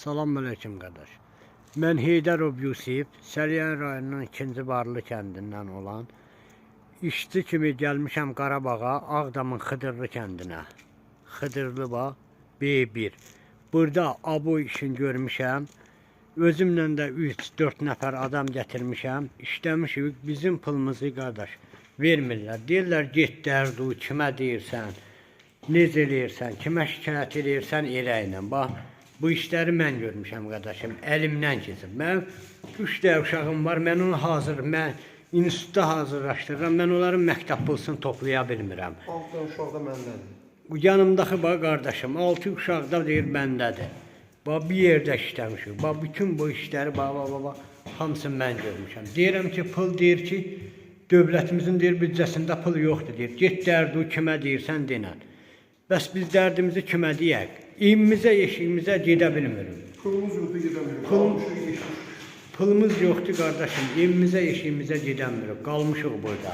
Salamünaleyküm qardaş. Mən Heydərov Yusif, Səlyan rayonunun 2-ci Barlı kəndindən olan işçi kimi gəlmişəm Qarabağa, Ağdamın Xıdırlı kəndinə. Xıdırlıba B1. Burada abo işini görmüşəm. Özümlə də 3-4 nəfər adam gətirmişəm. İşləmişik. Bizim pulumuzu qardaş vermirlər. Deyirlər get dərdu, kimə deyirsən, necə eləyirsən, kimə şikayət eləyirsən eləyinə. Bax, bu işləri mən görmüşəm qardaşım, əlimdən keçib. Mən 3 də uşağım var, mən onu mən institutda hazırlaşdırıram, mən onların məktəb pulsunu toplaya bilmirəm. 6 uşaq da məndədir. Bu yanımdakı bax qardaşım, 6 uşaq da deyir məndədir. Bax bir yerdə işləmişik, bax bütün bu işləri hamısını mən görmüşəm. Deyirəm ki, pul deyir ki, dövlətimizin deyir büdcəsində pul yoxdur deyir. Get dərdu kimə deyirsən denən. Bəs biz dərdimizi kimə deyək? Evimizə, eşiyimizə gedə bilmirik. Pulumuz yoxdur, gedəmirik. Pulumuz yoxdur qardaşım, evimizə, eşiyimizə gedəmirik. Qalmışıq burada.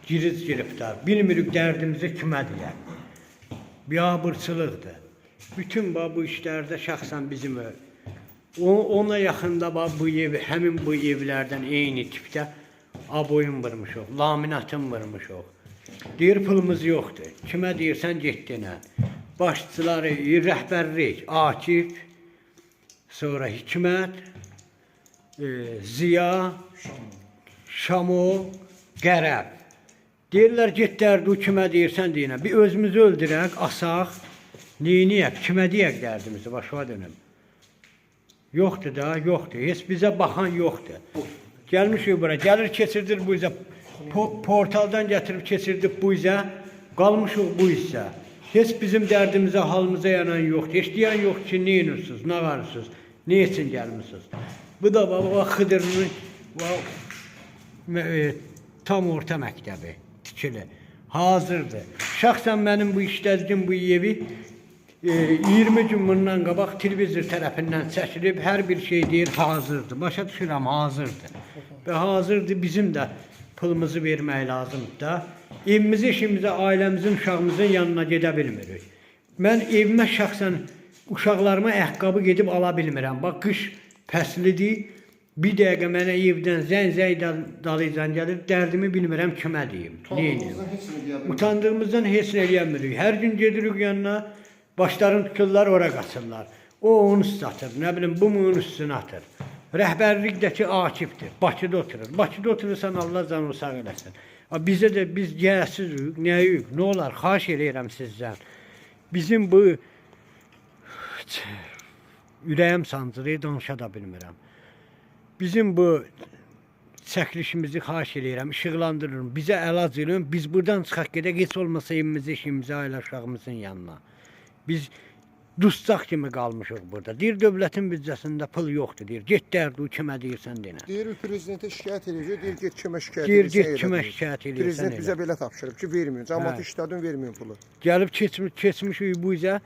Giriz giribdar. Bilmirik dərdimizi kimə deyək. Biabırçılıqdır. Bütün bu işlərdə şəxsən bizim ona yaxında bu ev, həmin bu evlərdən eyni tipdə aboyun vurmuşuq, laminatın vurmuşuq. Deyir pulumuz yoxdur. Kimə deyirsən get denən. Başçıları, rəhbərlik, Akif, sonra Hikmət, Ziya, Şamo, Qərəb. Deyirlər get dərdu kimə deyirsən deyinə. Bir özümüzü öldürək, asaq, neyniyək, kimə deyək dərdimizi, başa dönüm. Yoxdur da, yoxdur. Heç bizə baxan yoxdur. Gəlmişik bura, gəlir keçirdir bu izə. Portaldan gətirib keçirdik bu izə, qalmışıq bu izə. Heç bizim dərdimizə, halımıza yanan yoxdur. Heç deyən yoxdur ki, nə inirsiniz, nə varırsınız, nə üçün gəlmişsiniz. Bu da Xıdırlının tam orta məktəbi tikili, hazırdır. Şəxsən mənim bu işlədiyim bu evi 20 gün bundan qabaq televizor tərəfindən çəkilib, hər bir şey deyir hazırdır. Başa düşürəm, hazırdır. Və hazırdır, bizim də pulumuzu vermək lazımdır da. Evimizə, işimizə, ailəmizin, uşağımızın yanına gedə bilmirik. Mən evimə şəxsən uşaqlarıma ayaqqabı gedib ala bilmirəm. Bax, qış fəslidir, bir dəqiqə mənə evdən zəng dalaycan gəlir, dərdimi bilmirəm kimə deyim. Utandığımızdan heç nə eləyəmirik. Hər gün gedirik yanına, başlarını tuturlar, ora qaçırlar. O onu satır, nə bilim, bu mu onun üstünə atır. Rəhbərlikdəki Akifdir, Bakıda oturur. Bakıda oturursan Allah canı sağ eləsin. Bizə də biz gələsizik, nəyik, nə olar, xahiş eləyirəm sizdən. Bizim bu ürəyim sancırı, danışa da bilmirəm. Bizim bu çəkilişimizi xahiş eləyirəm, işıqlandırırım, bizə əlac edin, biz buradan çıxaq gedək, heç olmasa evimizə, işimizə, ailə uşağımızın yanına. Biz dustaq kimi qalmışıq burada. Deyir, dövlətin büdcəsində pul yoxdur, deyir. Get dərdu, kimə deyirsən denə. Deyir, prezidentə şikayət edəcək, deyir, get kimə şikayət deyir, edirsən get kimə şikayət edirsən Prezident bizə belə tapşırıb ki, vermiyor. Cəmaatı işlədin, vermiyor pulu. Gəlib keçmişik bu izə,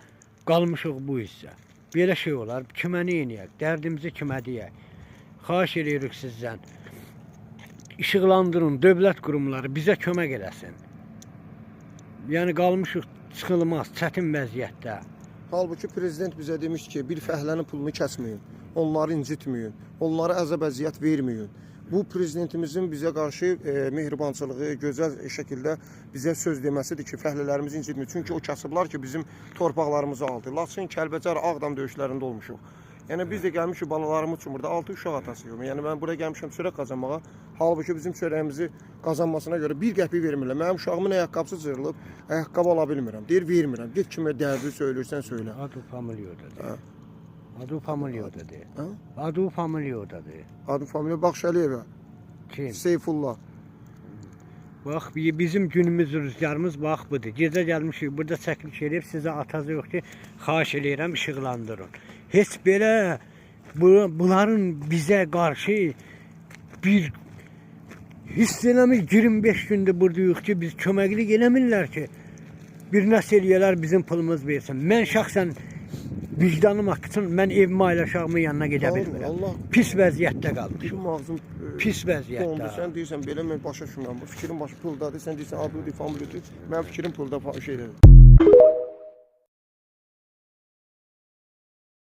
qalmışıq bu izə. Belə şey olar, kimə nə eləyək, dərdimizi kimə deyək. Xahiş edirik sizdən. İşıqlandırın, dövlət qurumları bizə kömək eləsin. Yəni, qalmışıq çıxılmaz, çətin vəziyyətdə. Halbuki prezident bizə demiş ki, bir fəhlənin pulunu kəsməyin, onları incitməyin, onlara əzab-əziyyət verməyin. Bu prezidentimizin bizə qarşı mehribançılığı, gözəl şəkildə bizə söz deməsidir ki, fəhlələrimizi incitməyin. Çünki o kasıblar ki, bizim torpaqlarımızı aldı. Laçın, Kəlbəcər, Ağdam döyüşlərində olmuşuq. Yəni biz də gəlmişik balalarımız üçün burada 6 uşaq atasıyıq. Yəni mən buraya gəlmişəm çörək qazanmağa. Halbuki bizim çörəyimizi qazanmasına görə 1 qəpik vermirlər. Mənim uşağımın ayaqqabısı cırılıb, ayaqqabı ala bilmirəm. Deyir, vermirəm. Get kimə dərdi söylürsən söylə. Adu familiyodadır. Adu familiyodadır. Adu familiyodadır. Adu familiyo Baxşəliyevə. Kim? Seyfullah. Bax, bizim günümüz, rüzgarımız bax budur. Gecə gəlmişik, burada çəkiliş edib, sizə atazı yox ki, xahiş eləyirəm, işıqlandırın. Heç belə bunların bizə qarşı bir hiss eləmir, 25 gündür buradayıq ki, biz köməklik eləmirlər ki, bir nəsə eləyələr bizim pulumuz versin. Mən şəxsən vicdanım haqqısın, mən evimə, ailə uşağımın yanına gedə bilmirəm. Pis vəziyyətdə qalmışım. Pis vəziyyətdə. Sən deyirsən, belə mən başa düşmürəm. Fikrim başı puldadır, sən deyirsən, adlı ifamı götür. Mənim fikrim pulda şeydir.